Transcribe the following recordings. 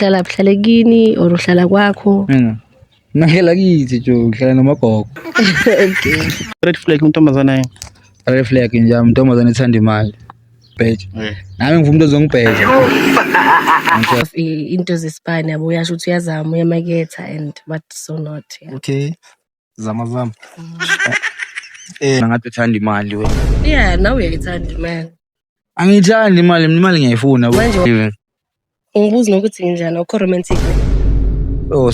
Uhlala buhlale kini or uhlala kwakho? Ngihlala kithi jo, ngihlala nomagogo. Okay. Red flag untombazana yini? Red flag nje untombazana ethanda imali. Bheja. Nami ngifuna umuntu ozongibheja. Into zesibani yabo uyasho ukuthi uyazama uyamaketha and what so not. Yeah. Okay. Zama. Ngathi uthanda imali wena. Yeah, now uyayithanda man. Angithandi imali ngiyayifuna manje. Ungibuza nokuthi njani ukho romantic. Oh.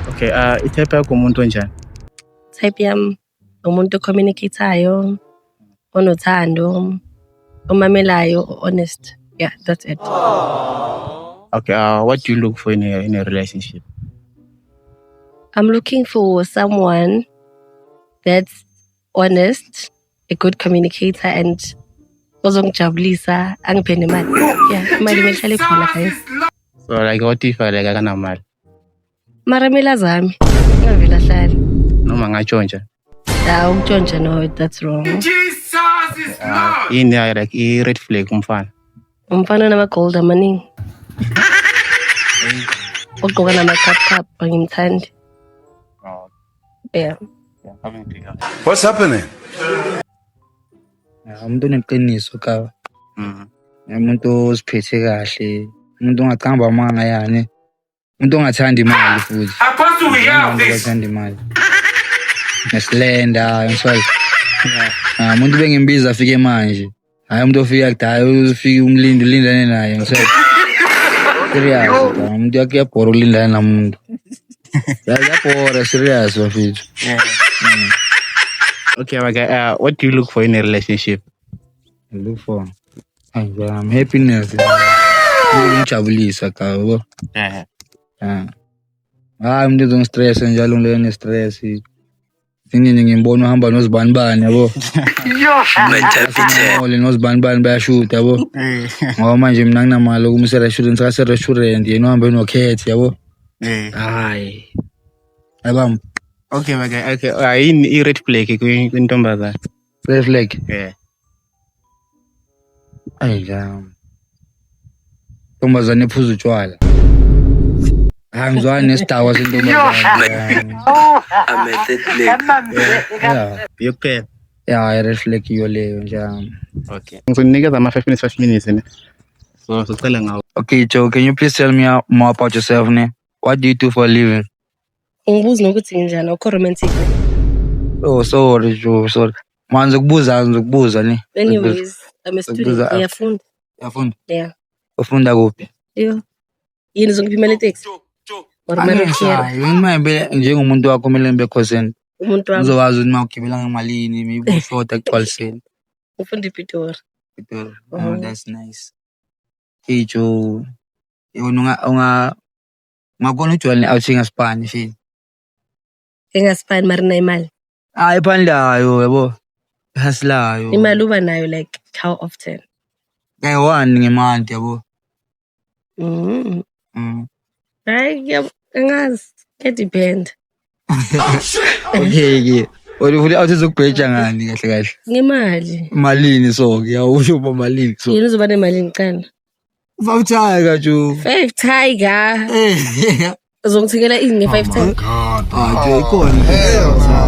Okay, itype yakho umuntu onjani? Type yami umuntu communicateayo, onothando, omamelayo, honest. Yeah, that's it. Okay, what do you look for in a relationship? I'm looking for someone that's honest, a good communicator, and ozongijabulisa angiphe nemali. Yeah, imali mehlale khona guys. So like what if like akanamali? Mara mela zami ngavela hlala. Noma ngachonja. Yeah, ukutshontsha no, that's wrong. Jesus is Lord. Yini like red flag umfana? Umfana nama-gold amaningi. Ugqoka nama-cup angimthandi. Oh. Yeah. What's happening? Umuntu oneqiniso ka. Umuntu osiphethe kahle, umuntu ongaqamba amanga yani. Umuntu ongathanda imali futhi. Apostle, we have this. Ongathanda imali. Neslenda, ngisholo. Umuntu bengimbiza afike manje. Hayi umuntu ofika kudala ufike ulindane naye ngisholo. Serious, umuntu yakuyabhora ulindane namuntu. Yakuyabhora serious bafethu. Okay, what do you look for in a relationship? I look for happiness. Ngijabulisa ka yabo. Umuntu ozongistress njalo ngilene stress. Singini ngimbona uhamba nozibani yabo. Ole nozibani bayashuta yabo. Ngoba manje mina nginamali ukumisa restaurant ka restaurant yena uhamba nokhethi yabo. Hayi. Ayibamba. Okay, okay. Yini red flag kwintombazana? Red flag. Yeah. Ntombazana ephuza utshwala. Angizwani nesidawa sentombazana. Yokuphela. Yeah, red flag iyo leyo njalo. Okay. Ngizonikeza ama 5 minutes ne. So sicela ngawo. Okay, Joe, can you please tell me more about yourself ne? What do you do for a living? Ungibuza nokuthi njani ukho romantic. Oh, sorry Joe, sorry. Manje ngikubuza ne. Anyways, I'm a student. Ngiyafunda. Uyafunda? Yeah. Ufunda kuphi? Yo. Yini zongiphimela taxi? Yini njengomuntu wakho kumele ngibe consent. Umuntu wami uzowazi ukuthi mawugibela ngemalini, maybe ushoda kugcwaliseni. ufunda iPitori. Oh, that's nice. Hey Joe. Yona ungakona ujwayele outing Spanish yini? Engaspani marina imali. Iphandayo yabo. Haslayo. Imali uba nayo like how often? Kayi-1 ngemonth yabo. Hayi angazi, depend. Okay. Ufuna awuthi uzokubheja ngani kahle? Ngemali. Malini so ke awusho malini so. Yini uzoba nemali ngicela? 5 tiger Joe. 5 tiger. Uzongithengela ini nge5 tiger? Joe ikhona.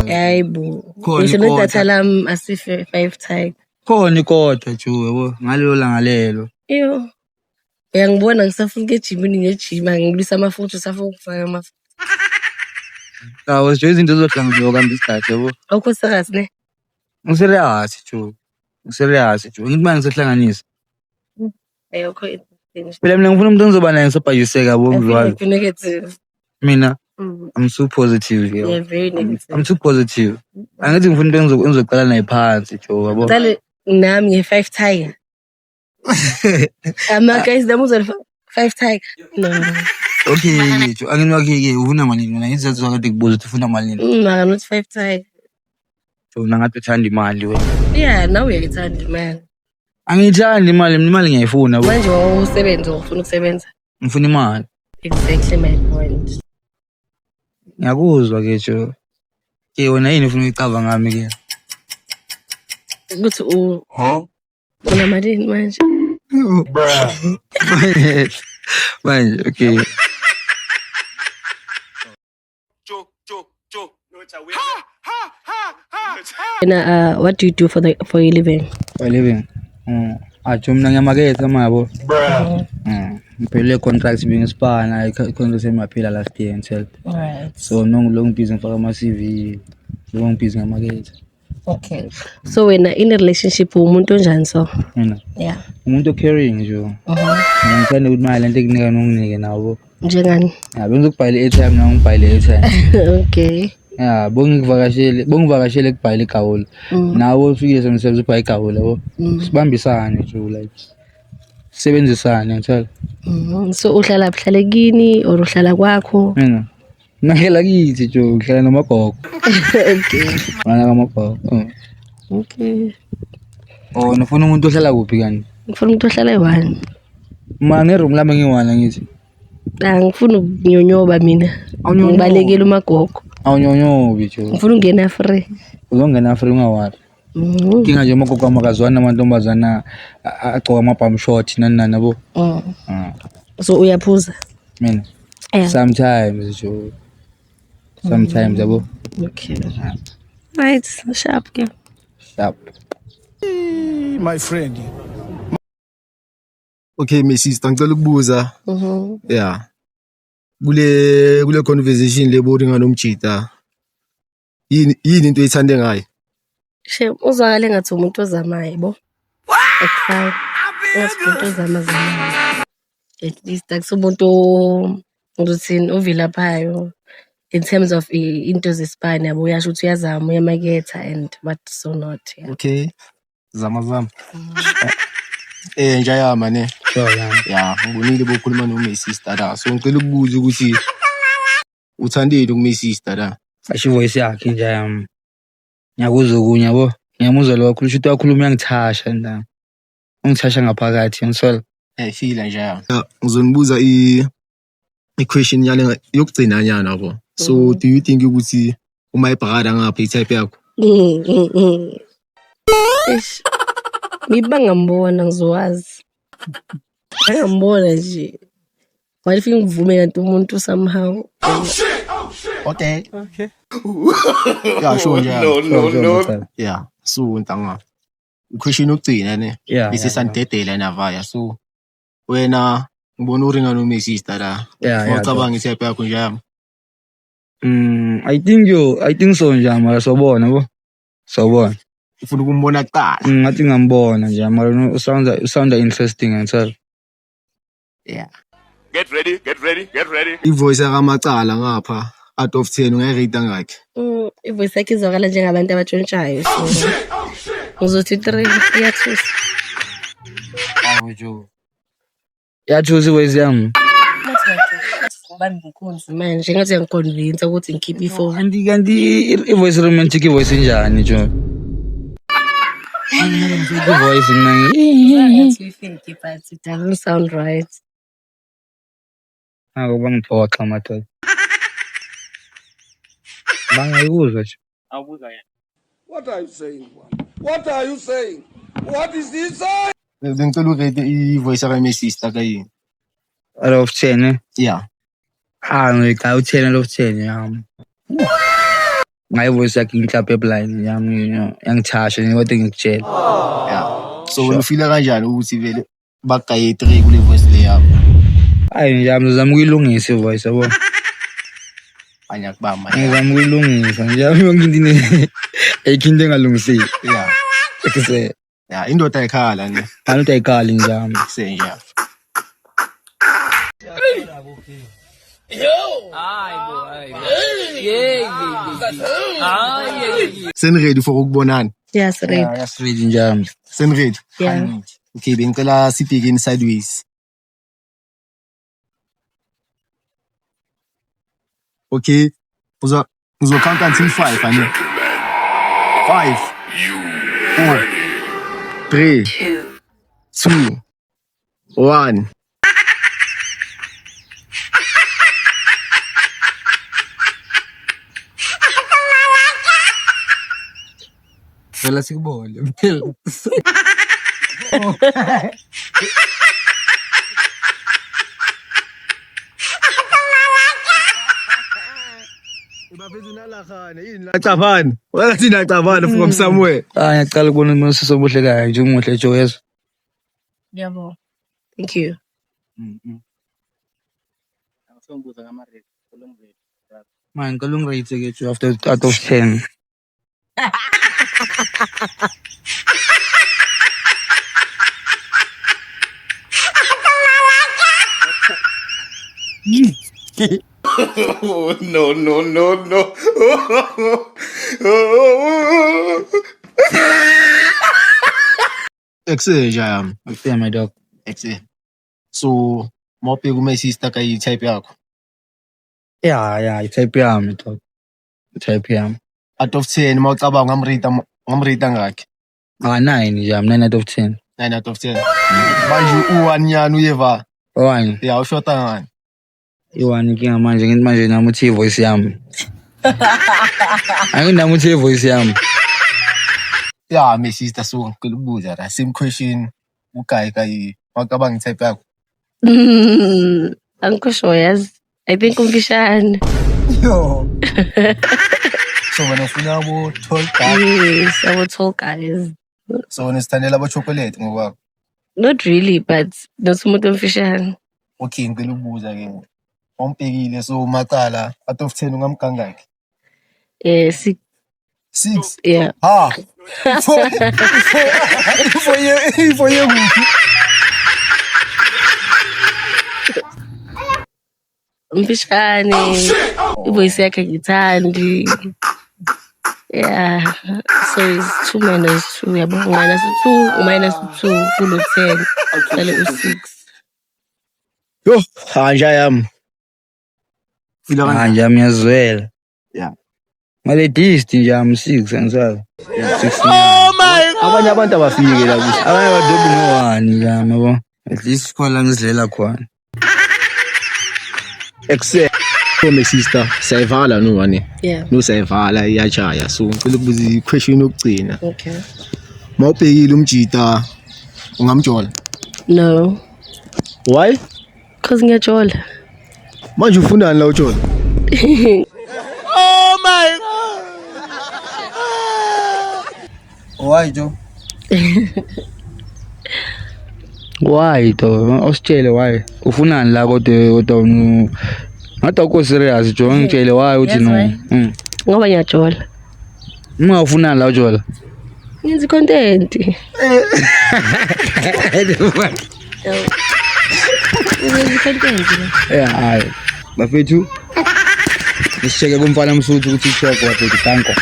Hayibo. Ngisho nedatha lami asife 5 tiger. Khona kodwa Joe yabo ngalelo langalelo. Yo. Uyangibona ngisafuna ukujimini ngejima ngilisa amafutha safuna ukufaka amafutha. Nje izinto zohlangana kambe isikhathi yabo. Awukho serious ne? Ngiserious Joe. Ngithi manje sihlanganisa. Ayokho phela mina ngifuna umuntu engizoba naye ngisabhajiseka yabo ngizwayo. Negative. Mina I'm so positive. Yeah, very negative. I'm too positive. Angithi ngifuna umuntu engizoqala naye phansi Joe yabo. Dale nami nge5 tiger. Guys, damuza 5 tiger. No. Okay, Joe. Anginwakhe ufuna malini mina ngizathu zakade kubuza ukuthi ufuna malini. Maka not 5 tiger. Joe ngathi uthanda imali wena. Yeah, now uyayithanda imali. Angithandi imali ngiyayifuna. Manje usebenza ufuna ukusebenza. Ngifuna imali. Exactly my point. Ngiyakuzwa ke Joe. Wena yini ufuna uyicaba ngami ke? Ukuthi unamalini manje? Manje, okay. And what do you do for your living? For living. Acho mna ngiyamaketha mabo. Ngiphelele contracts bengisipana contracts emaphila last year until. Alright. So long busy ngifaka ama CV. Long busy ngamaketha. Okay. So when in a relationship umuntu onjani so? Mina. Yeah. Umuntu caring nje. Ngithanda ukuthi imali lento ekunika nonginike nawo. Njengani? Ya bengizokubhayela airtime nawo ngibhayile airtime. Okay. Ya bongivakashele kubhayela igawula. Nawo ufike semsebenzi ubhayela igawula yabo. Sibambisane nje like sebenzisane ngitshela. So uhlala kini or uhlala kwakho? Mina ngihlala kithi nje ngihlala namagogo. Okay. Wena namagogo. Okay. Oh nifuna umuntu ohlala kuphi kanti? Ngifuna umuntu ohlala eyi-1. Manje room lami ngiyi-1 ngithi. Ngifuna ukunyonyoba mina. Ngibalekele umagogo. Awunyonyobi nje. Ngifuna ungena free. Uzongena free ungawari. Kinga nje umagogo amakazwana amantombazana agcoka ama-bum short nani yabo. So uyaphuza? Mina. Yeah. Sometimes nje. Sometimes yabo. Okay. Right, sharp ke. Sharp. My friend. Okay, my sister, ngicela ukubuza. Yeah. Kule conversation le boarding anomjita. Yini into ethande ngayo? She uzwakale ngathi umuntu ozamayo bo. Ekufaka. Umuntu ozamayo. At least akusumuntu uzothini ovilaphayo in terms of into zesipani yabo uyasho ukuthi uyazama uyamaketha and what so not. Yeah. Okay. Zama. Njaya mane. Sure yami. Yeah, ngibonile bokhuluma no my sister la. So ngicela ukubuza ukuthi uthandile ku my sister la. Asho voice yakhe nje yami. Ngiyakuzwa kunye yabo. Ngiyamuzwa lo wakhuluma ukuthi wakhuluma uyangithasha ndaba. Ungithasha ngaphakathi ngisola. Feel njaya. Ngizonibuza i-question yale yokugcina nyana yabo. So do you think ukuthi uma ibhakada ngapha i-type yakho? Ish. Miba ngambona ngizowazi. Ngambona nje. Why if ngivume kanti umuntu somehow. Okay. Yeah, sure njaya. Yeah. So ntanga. I-question yokugcina ne. Bese santedela navaya. So wena ngibona uringa no my sister la. Ngicabanga i-type yakho njaya. I think so nje mara sobona bo. Sobona. Ufuna ukumbona kuqala. Ngathi ngambona nje mara sound interesting ngitshela. Yeah. Get ready. I-voice yakamacala ngapha out of 10 ungayirate ngakhe? I-voice yakhe izwakala njengabantu abatshontshayo. Uzothi 3 iyathusa. Awu yathusa i-voice yami. Ngibambe inkunzi manje ngathi ngiyaconvince ukuthi ngikhiphe ifoni. Kanti i-voice romantic i-voice njani nje? I-voice mina But it doesn't sound right. bangiphoxa madoda. Bangayikuzwa nje. What are you saying? What is he saying? Ngicela urate i-voice yaka my sister kayini? Out of 10 eh? Yeah. Ngika u-10 out of 10 yami. Ngayi voice yakhe ngihlaphe blind yami yangithasha nje kodwa ngikutshela. Yeah. So wena ufila kanjani ukuthi vele bagaye 3 kule voice le yakho? Hayi nje ngizama ukuyilungisa i-voice yabo. Anyakubamba. Ngizama ukuyilungisa nje yonke into ayikho engalungiseki. Yeah. Ekuse. Yeah, indoda ayikhala ne. Abantu ayikali nje yami. Kusenje. Sen ready for ukubonana? Yes, ready. Yes, ready nje yami. Sen ready? Yeah. Okay, bengicela sibheke sideways. Okay. Uzokount until 5 ane. 5 4 3 2 1. Vela sikubone. bafethu nalakhane yini lacabana wakathi nacabana from somewhere. Ngiyaqala ukubona uMsiso omuhle kanje umuhle Joyous. Yabo. Thank you. Man, ngicela ungirate ke Joe after out of 10. Oh, no, no, no, no. Exe jam. Okay, my dog. Exe. So mope kume sister kay type yakho. Yeah, i-type yami dog. I-type yami. Out of 10 mawucabanga ngamrate ngakhe. 9 nje, 9 out of 10. 9 out of 10. Manje u1 yana uyeva. One. Yeah, ushota ngani? Iwani inkinga manje ngithi manje nami uthi voice yami. Anginami uthi voice yami. Yeah, my sister so ngicela ukubuza la same question uGuy kay mawucabanga type yakho. Angisho yazi. I think umfishane. Yo. So wena ufuna abo tall guy. Yes, abo tall guys. So wena sithandela abo chocolate ngokwakho. Not really, but nosumuntu omfishane. Okay, ngicela ukubuza ke. Ompekile so macala out of 10 ungamgangaki? 6. 6. Yeah. Ah. For you. Umfishane. Ivoice yakhe ngithandi. Yeah. So it's 2 minus 2. Yabo minus 2 minus 2 kulo 10. Sale u6. Yo, anja yami. Fila Manje amiyazwela. Yeah. Male dist nje am 6 angisazi. 6. Abanye abantu abafike la kusi. Abanye badobu no-1 yami yabo. At least khona ngizidlela khona. Except for my sister, sayivala no wani. Yeah. No sayivala iyachaya. So ngicela ukubuza i-question yokugcina. Okay. Mawubhekile umjita ungamjola. No. Why? Cause ngiyajola. Manje ufunani la ujola? Why Joe? Why though? Usitshele why? Ufunani la kodwa ngathi awukho serious Joe ngitshele why uthi no. Ngoba ngiyajola. Uma ufunani la ujola? Ngenza content. Ngenza content. Yeah, hayi. Bafethu. Ngicheke kumfana msuthu ukuthi TikTok waphethe thanko.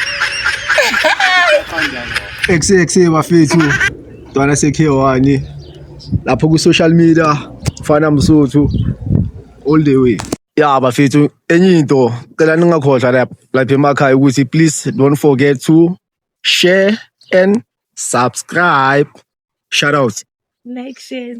Exe bafethu. Dwana sekhe1 lapho ku social media fana msuthu all the way. Yeah bafethu enye into cela ningakhohlwa lapha emakhaya ukuthi please don't forget to share and subscribe. Shout out. Like, share,